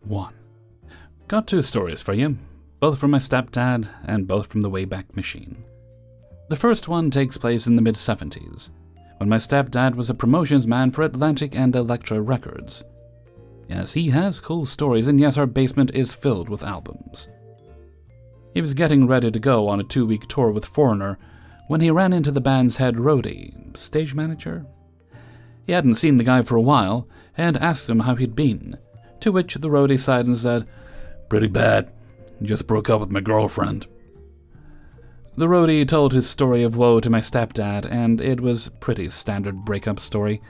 1. Got 2 stories for you, both from my stepdad and both from the Wayback Machine. The first one takes place in the mid-70s, when my stepdad was a promotions man for Atlantic and Elektra Records. Yes, he has cool stories, and yes, our basement is filled with albums. He was getting ready to go on a 2-week tour with Foreigner when he ran into the band's head roadie, stage manager. He hadn't seen the guy for a while and asked him how he'd been, to which the roadie sighed and said, "Pretty bad. Just broke up with my girlfriend." The roadie told his story of woe to my stepdad, and it was a pretty standard breakup story.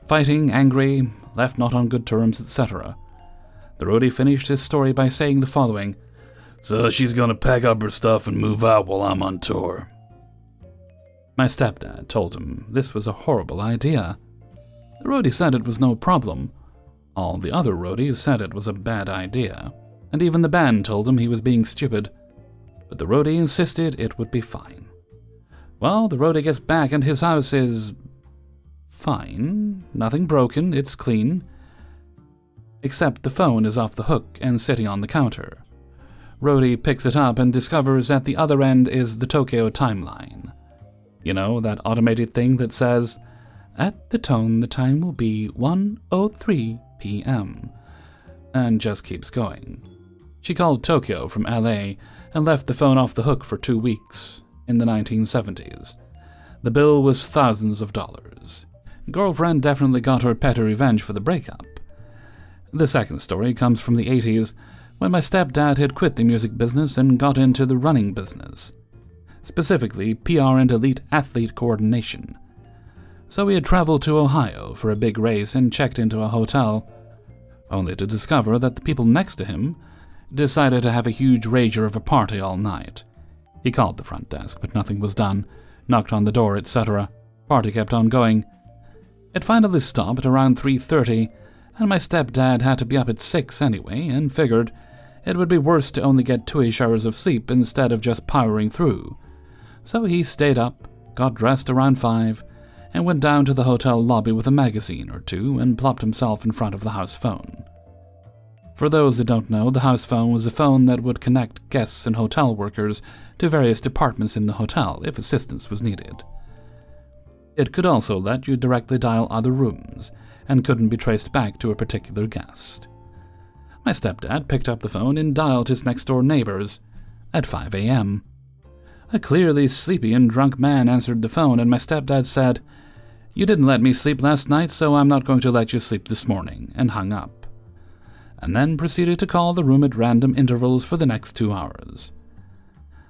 Fighting, angry, left not on good terms, etc. The roadie finished his story by saying the following: "So she's gonna pack up her stuff and move out while I'm on tour." My stepdad told him this was a horrible idea. The roadie said it was no problem. All the other roadies said it was a bad idea, and even the band told him he was being stupid. But the roadie insisted it would be fine. Well, the roadie gets back and his house is fine. Nothing broken, it's clean. Except the phone is off the hook and sitting on the counter. Roadie picks it up and discovers at the other end is the Tokyo timeline. You know, that automated thing that says, "At the tone, the time will be 1:03 p.m. and just keeps going. She called Tokyo from LA and left the phone off the hook for 2 weeks in the 1970s. The bill was thousands of dollars. Girlfriend definitely got her PettyRevenge for the breakup. The second story comes from the 80s, when my stepdad had quit the music business and got into the running business, specifically PR and elite athlete coordination. So he had traveled to Ohio for a big race and checked into a hotel, only to discover that the people next to him decided to have a huge rager of a party all night. He called the front desk, but nothing was done, knocked on the door, etc. Party kept on going. It finally stopped at around 3:30, and my stepdad had to be up at 6 anyway, and figured it would be worse to only get 2-ish hours of sleep instead of just powering through. So he stayed up, got dressed around 5, and went down to the hotel lobby with a magazine or two and plopped himself in front of the house phone. For those that don't know, the house phone was a phone that would connect guests and hotel workers to various departments in the hotel if assistance was needed. It could also let you directly dial other rooms and couldn't be traced back to a particular guest. My stepdad picked up the phone and dialed his next-door neighbors at 5 a.m. A clearly sleepy and drunk man answered the phone, and my stepdad said, "You didn't let me sleep last night, so I'm not going to let you sleep this morning," and hung up. And then proceeded to call the room at random intervals for the next 2 hours.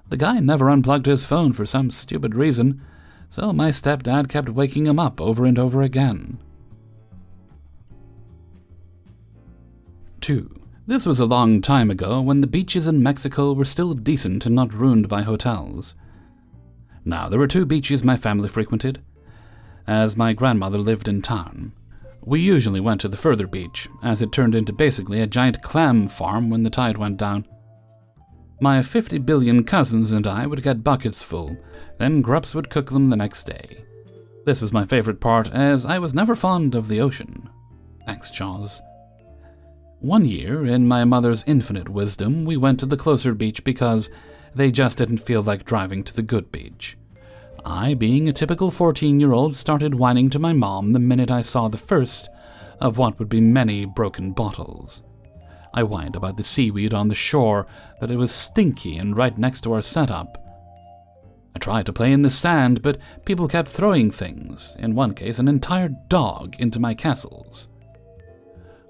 The guy never unplugged his phone for some stupid reason, so my stepdad kept waking him up over and over again. 2. This was a long time ago when the beaches in Mexico were still decent and not ruined by hotels. Now, there were 2 beaches my family frequented, as my grandmother lived in town. We usually went to the further beach, as it turned into basically a giant clam farm when the tide went down. My 50 billion cousins and I would get buckets full, then Grups would cook them the next day. This was my favorite part, as I was never fond of the ocean. Thanks, Jaws. One year, in my mother's infinite wisdom, we went to the closer beach because they just didn't feel like driving to the good beach. I, being a typical 14-year-old, started whining to my mom the minute I saw the first of what would be many broken bottles. I whined about the seaweed on the shore, that it was stinky and right next to our setup. I tried to play in the sand, but people kept throwing things, in one case an entire dog, into my castles.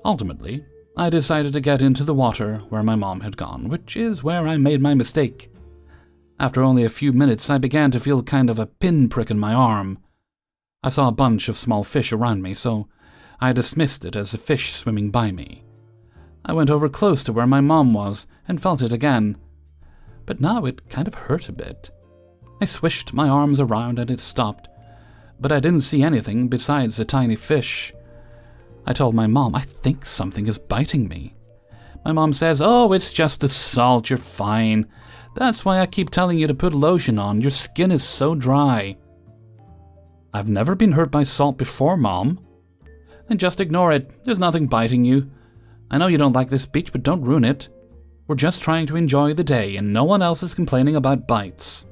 Ultimately, I decided to get into the water where my mom had gone, which is where I made my mistake. After only a few minutes, I began to feel kind of a pinprick in my arm. I saw a bunch of small fish around me, so I dismissed it as a fish swimming by me. I went over close to where my mom was and felt it again, but now it kind of hurt a bit. I swished my arms around and it stopped, but I didn't see anything besides a tiny fish. I told my mom, "I think something is biting me." My mom says, "Oh, it's just the salt, you're fine. That's why I keep telling you to put lotion on, your skin is so dry." "I've never been hurt by salt before, Mom." "Then just ignore it, there's nothing biting you. I know you don't like this beach, but don't ruin it. We're just trying to enjoy the day, and no one else is complaining about bites.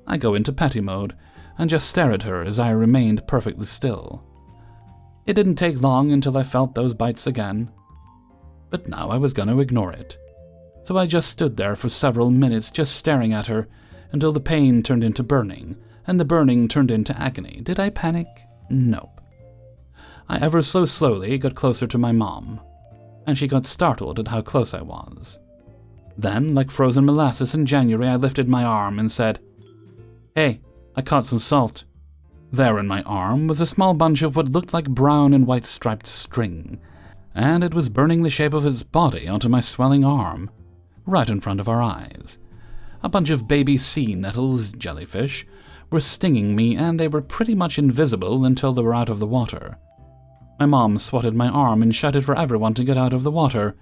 I go into petty mode, and just stare at her as I remained perfectly still. It didn't take long until I felt those bites again. But now I was going to ignore it. So I just stood there for several minutes just staring at her until the pain turned into burning, and the burning turned into agony. Did I panic? Nope. I ever so slowly got closer to my mom, and she got startled at how close I was. Then, like frozen molasses in January, I lifted my arm and said, "Hey, I caught some salt." There in my arm was a small bunch of what looked like brown and white striped string, and it was burning the shape of its body onto my swelling arm, right in front of our eyes. A bunch of baby sea nettles, jellyfish, were stinging me, and they were pretty much invisible until they were out of the water. My mom swatted my arm and shouted for everyone to get out of the water.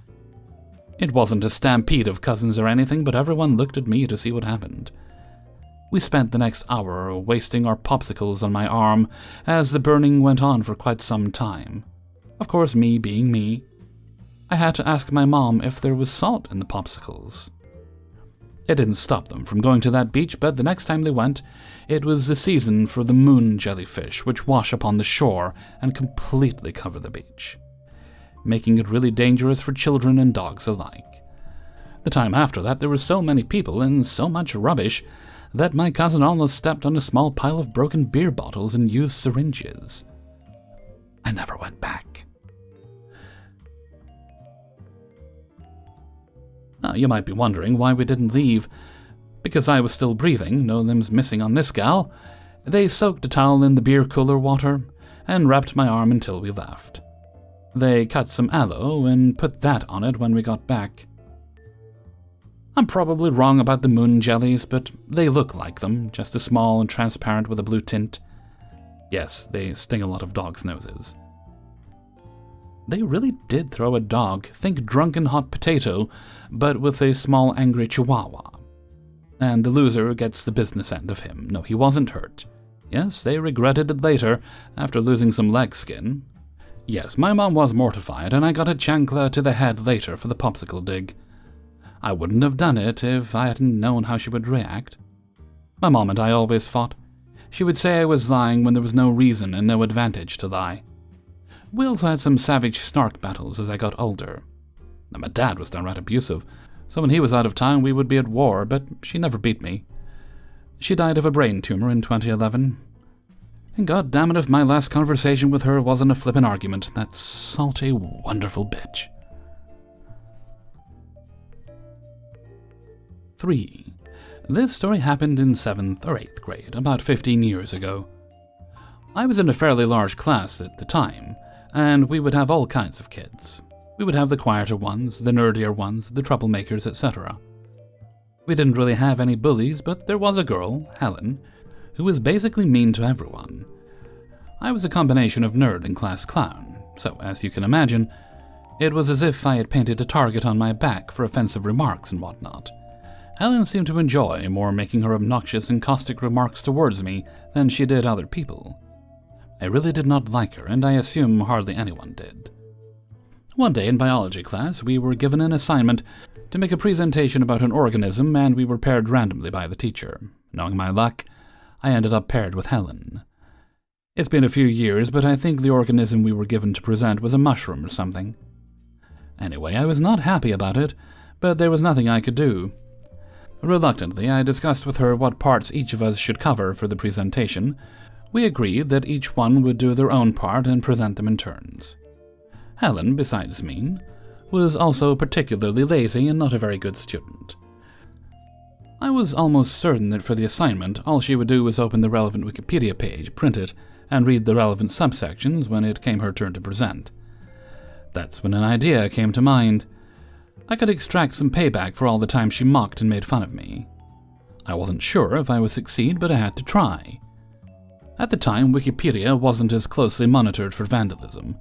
It wasn't a stampede of cousins or anything, but everyone looked at me to see what happened. We spent the next hour wasting our popsicles on my arm as the burning went on for quite some time. Of course, me being me, I had to ask my mom if there was salt in the popsicles. It didn't stop them from going to that beach, but the next time they went, it was the season for the moon jellyfish, which wash upon the shore and completely cover the beach, making it really dangerous for children and dogs alike. The time after that, there were so many people and so much rubbish that my cousin almost stepped on a small pile of broken beer bottles and used syringes. I never went back. Now, you might be wondering why we didn't leave. Because I was still breathing, no limbs missing on this gal. They soaked a towel in the beer cooler water and wrapped my arm until we left. They cut some aloe and put that on it when we got back. I'm probably wrong about the moon jellies, but they look like them, just as small and transparent with a blue tint. Yes, they sting a lot of dogs' noses. They really did throw a dog, think drunken hot potato, but with a small angry chihuahua. And the loser gets the business end of him. No, he wasn't hurt. Yes, they regretted it later, after losing some leg skin. Yes, my mom was mortified, and I got a chancla to the head later for the popsicle dig. I wouldn't have done it if I hadn't known how she would react. My mom and I always fought. She would say I was lying when there was no reason and no advantage to lie. We also had some savage snark battles as I got older. Now, my dad was downright abusive, so when he was out of town we would be at war, but she never beat me. She died of a brain tumor in 2011. And god damn it if my last conversation with her wasn't a flippin' argument, that salty, wonderful bitch. 3. This story happened in 7th or 8th grade, about 15 years ago. I was in a fairly large class at the time, and we would have all kinds of kids. We would have the quieter ones, the nerdier ones, the troublemakers, etc. We didn't really have any bullies, but there was a girl, Helen, who was basically mean to everyone. I was a combination of nerd and class clown, so as you can imagine, it was as if I had painted a target on my back for offensive remarks and whatnot. Helen seemed to enjoy more making her obnoxious and caustic remarks towards me than she did other people. I really did not like her, and I assume hardly anyone did. One day in biology class, we were given an assignment to make a presentation about an organism, and we were paired randomly by the teacher. Knowing my luck, I ended up paired with Helen. It's been a few years, but I think the organism we were given to present was a mushroom or something. Anyway, I was not happy about it, but there was nothing I could do. Reluctantly, I discussed with her what parts each of us should cover for the presentation. We agreed that each one would do their own part and present them in turns. Helen, besides mean, was also particularly lazy and not a very good student. I was almost certain that for the assignment, all she would do was open the relevant Wikipedia page, print it, and read the relevant subsections when it came her turn to present. That's when an idea came to mind. I could extract some payback for all the time she mocked and made fun of me. I wasn't sure if I would succeed, but I had to try. At the time, Wikipedia wasn't as closely monitored for vandalism,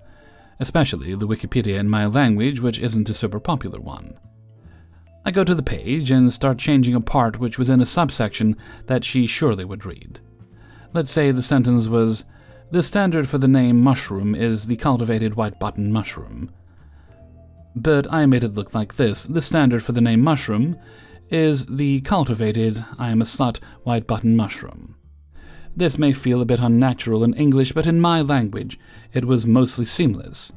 especially the Wikipedia in my language, which isn't a super popular one. I go to the page and start changing a part which was in a subsection that she surely would read. Let's say the sentence was, "The standard for the name mushroom is the cultivated white button mushroom." but I made it look like this. The standard for the name mushroom is the cultivated I am a slut white button mushroom. This may feel a bit unnatural in English, but in my language it was mostly seamless,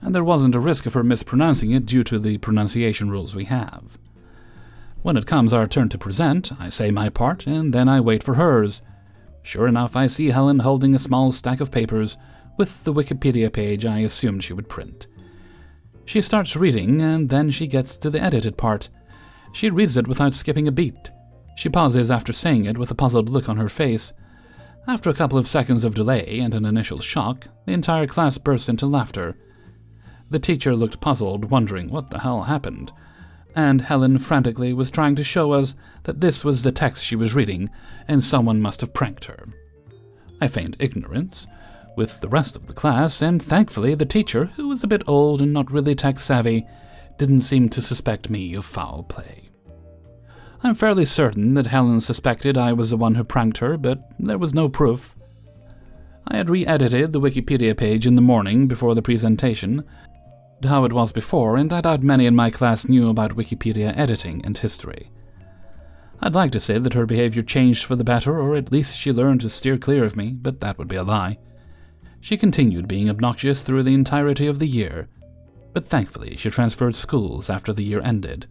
and there wasn't a risk of her mispronouncing it due to the pronunciation rules we have. When it comes our turn to present, I say my part, and then I wait for hers. Sure enough, I see Helen holding a small stack of papers with the Wikipedia page I assumed she would print. She starts reading, and then she gets to the edited part. She reads it without skipping a beat. She pauses after saying it with a puzzled look on her face. After a couple of seconds of delay and an initial shock, the entire class burst into laughter. The teacher looked puzzled, wondering what the hell happened, and Helen frantically was trying to show us that this was the text she was reading, and someone must have pranked her. I feigned ignorance with the rest of the class, and thankfully the teacher, who was a bit old and not really tech-savvy, didn't seem to suspect me of foul play. I'm fairly certain that Helen suspected I was the one who pranked her, but there was no proof. I had re-edited the Wikipedia page in the morning before the presentation, how it was before, and I doubt many in my class knew about Wikipedia editing and history. I'd like to say that her behavior changed for the better, or at least she learned to steer clear of me, but that would be a lie. She continued being obnoxious through the entirety of the year, but thankfully she transferred schools after the year ended.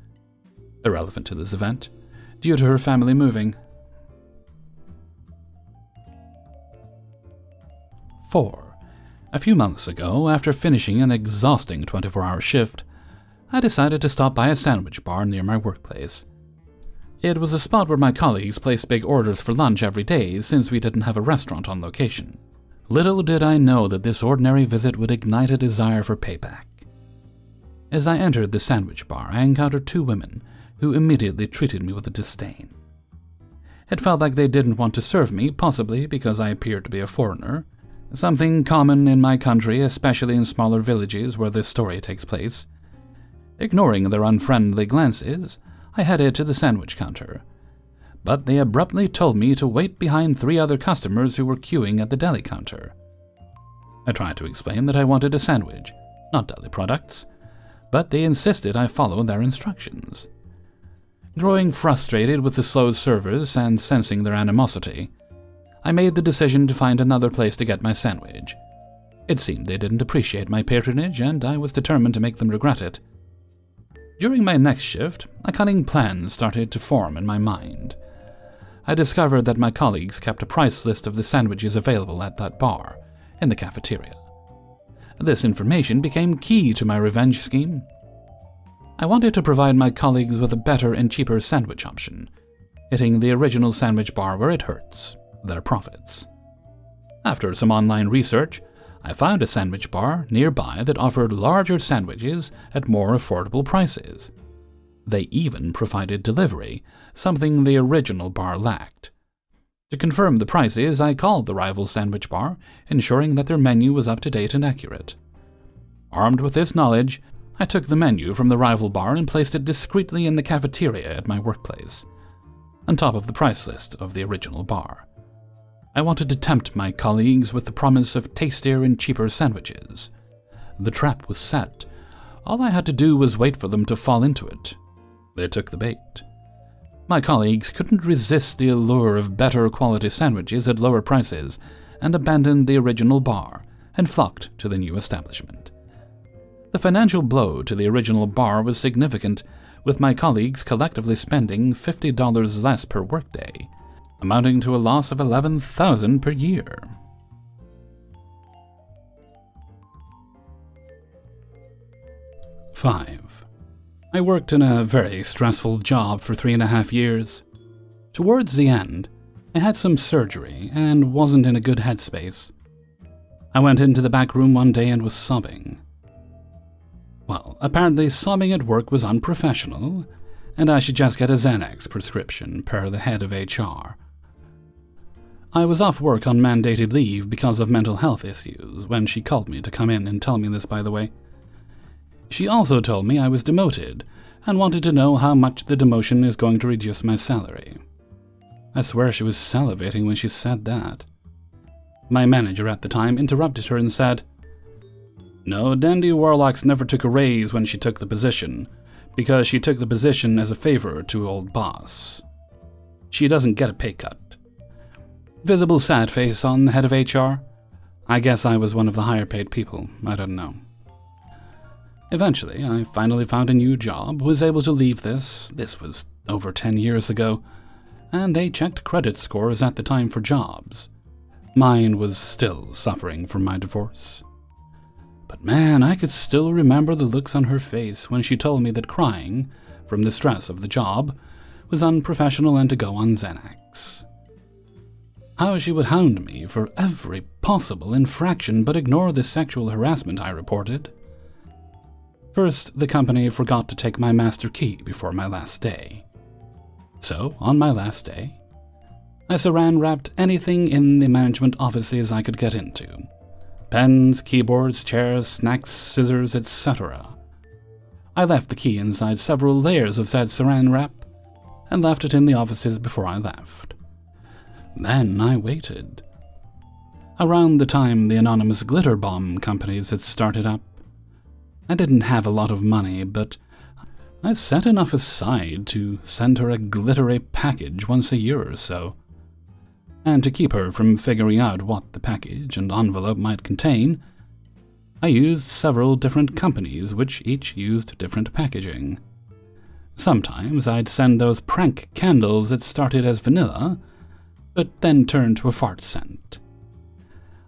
Irrelevant to this event, due to her family moving. 4. A few months ago, after finishing an exhausting 24-hour shift, I decided to stop by a sandwich bar near my workplace. It was a spot where my colleagues placed big orders for lunch every day since we didn't have a restaurant on location. Little did I know that this ordinary visit would ignite a desire for payback. As I entered the sandwich bar, I encountered two women who immediately treated me with a disdain. It felt like they didn't want to serve me, possibly because I appeared to be a foreigner, something common in my country, especially in smaller villages where this story takes place. Ignoring their unfriendly glances, I headed to the sandwich counter, but they abruptly told me to wait behind 3 other customers who were queuing at the deli counter. I tried to explain that I wanted a sandwich, not deli products, but they insisted I follow their instructions. Growing frustrated with the slow servers and sensing their animosity, I made the decision to find another place to get my sandwich. It seemed they didn't appreciate my patronage, and I was determined to make them regret it. During my next shift, a cunning plan started to form in my mind. I discovered that my colleagues kept a price list of the sandwiches available at that bar, in the cafeteria. This information became key to my revenge scheme. I wanted to provide my colleagues with a better and cheaper sandwich option, hitting the original sandwich bar where it hurts, their profits. After some online research, I found a sandwich bar nearby that offered larger sandwiches at more affordable prices. They even provided delivery, something the original bar lacked. To confirm the prices, I called the rival sandwich bar, ensuring that their menu was up to date and accurate. Armed with this knowledge, I took the menu from the rival bar and placed it discreetly in the cafeteria at my workplace, on top of the price list of the original bar. I wanted to tempt my colleagues with the promise of tastier and cheaper sandwiches. The trap was set. All I had to do was wait for them to fall into it. They took the bait. My colleagues couldn't resist the allure of better quality sandwiches at lower prices and abandoned the original bar and flocked to the new establishment. The financial blow to the original bar was significant, with my colleagues collectively spending $50 less per workday, amounting to a loss of $11,000 per year. 5. I worked in a very stressful job for 3.5 years. Towards the end, I had some surgery and wasn't in a good headspace. I went into the back room one day and was sobbing. Well, apparently sobbing at work was unprofessional, and I should just get a Xanax prescription per the head of HR. I was off work on mandated leave because of mental health issues when she called me to come in and tell me this, by the way. She also told me I was demoted and wanted to know how much the demotion is going to reduce my salary. I swear she was salivating when she said that. My manager at the time interrupted her and said, No, Dandy Warlock's never took a raise when she took the position, because she took the position as a favor to old boss. She doesn't get a pay cut. Visible sad face on the head of HR. I guess I was one of the higher paid people, I don't know. Eventually, I finally found a new job, was able to leave this was over 10 years ago, and they checked credit scores at the time for jobs. Mine was still suffering from my divorce. But man, I could still remember the looks on her face when she told me that crying, from the stress of the job, was unprofessional and to go on Xanax. How she would hound me for every possible infraction but ignore the sexual harassment I reported. First, the company forgot to take my master key before my last day. So, on my last day, I saran-wrapped anything in the management offices I could get into. Pens, keyboards, chairs, snacks, scissors, etc. I left the key inside several layers of said saran wrap and left it in the offices before I left. Then I waited. Around the time the anonymous glitter bomb companies had started up, I didn't have a lot of money, but I set enough aside to send her a glittery package once a year or so. And to keep her from figuring out what the package and envelope might contain, I used several different companies which each used different packaging. Sometimes I'd send those prank candles that started as vanilla, but then turned to a fart scent.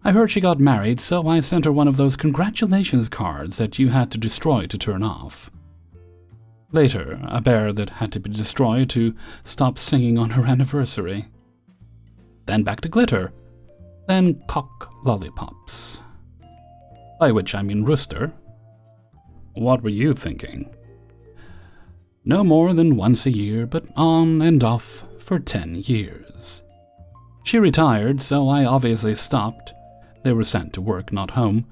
I heard she got married, so I sent her one of those congratulations cards that you had to destroy to turn off. Later, a bear that had to be destroyed to stop singing on her anniversary. Then back to glitter, then cock lollipops. By which I mean rooster. What were you thinking? No more than once a year, but on and off for 10 years. She retired, so I obviously stopped. They were sent to work, not home.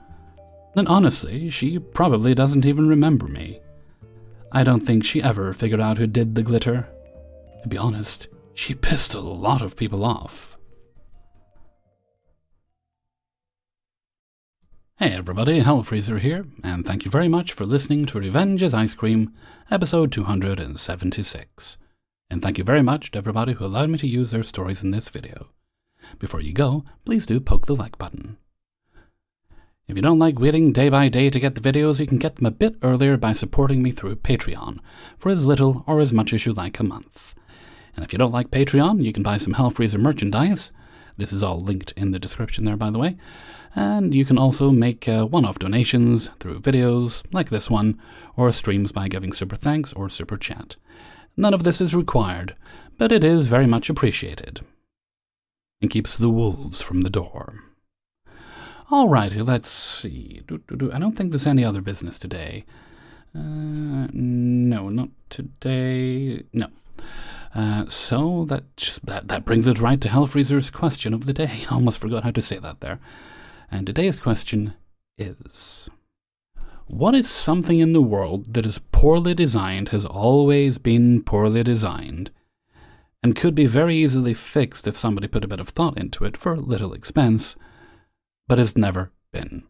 And honestly, she probably doesn't even remember me. I don't think she ever figured out who did the glitter. To be honest, she pissed a lot of people off. Hey everybody, Hellfreezer here, and thank you very much for listening to Revenge is Ice Cream, episode 276. And thank you very much to everybody who allowed me to use their stories in this video. Before you go, please do poke the like button. If you don't like waiting day by day to get the videos, you can get them a bit earlier by supporting me through Patreon, for as little or as much as you like a month. And if you don't like Patreon, you can buy some Hellfreezer merchandise. This is all linked in the description there, by the way. And you can also make one-off donations through videos like this one, or streams by giving super thanks or super chat. None of this is required, but it is very much appreciated. It keeps the wolves from the door. Alrighty, let's see. I don't think there's any other business today. No, not today. No. So that brings us right to Hellfreezer's question of the day. I almost forgot how to say that there. And today's question is: what is something in the world that is poorly designed, has always been poorly designed, and could be very easily fixed if somebody put a bit of thought into it for little expense, but has never been?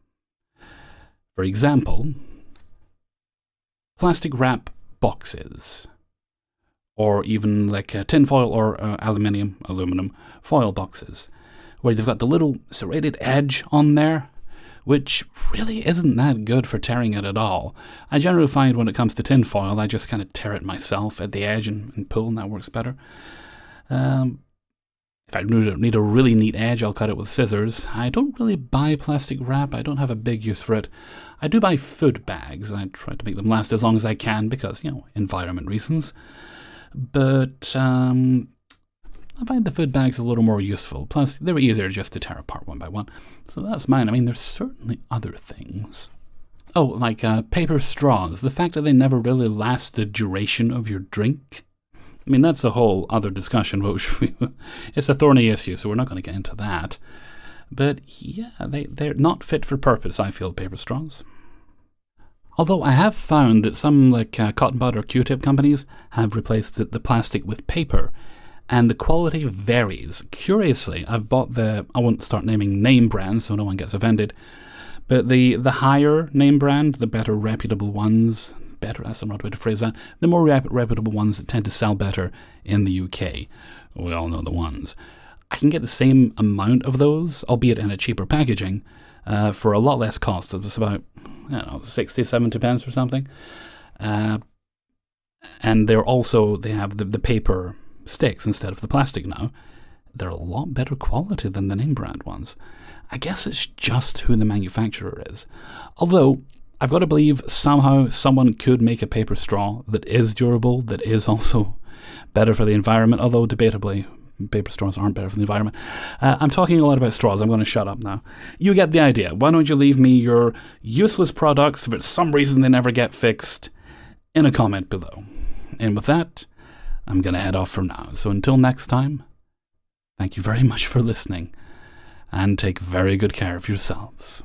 For example, plastic wrap boxes, or even like tinfoil or aluminum foil boxes, where they've got the little serrated edge on there, which really isn't that good for tearing it at all. I generally find when it comes to tinfoil, I just kind of tear it myself at the edge and pull, and that works better. If I need a really neat edge, I'll cut it with scissors. I don't really buy plastic wrap. I don't have a big use for it. I do buy food bags. I try to make them last as long as I can because, environment reasons. But I find the food bags a little more useful. Plus, they're easier just to tear apart one by one. So that's mine. I mean, there's certainly other things. Oh, like paper straws. The fact that they never really last the duration of your drink. I mean, that's a whole other discussion. It's a thorny issue, so we're not going to get into that. But yeah, they're not fit for purpose, I feel, paper straws. Although I have found that some like cotton bud or Q-tip companies have replaced the plastic with paper, and the quality varies. Curiously, I've bought I won't start naming name brands so no one gets offended, But the higher name brand, the better reputable ones, that's not way to phrase that, the more reputable ones that tend to sell better in the UK. We all know the ones. I can get the same amount of those, albeit in a cheaper packaging, for a lot less cost. It was about, 60, 70 pence or something. And they have the paper sticks instead of the plastic now. They're a lot better quality than the name brand ones. I guess it's just who the manufacturer is. Although, I've got to believe somehow someone could make a paper straw that is durable, that is also better for the environment, although debatably, paper straws aren't better for the environment. I'm talking a lot about straws. I'm going to shut up now. You get the idea. Why don't you leave me your useless products, if for some reason they never get fixed, in a comment below. And with that, I'm going to head off for now. So until next time, thank you very much for listening, and take very good care of yourselves.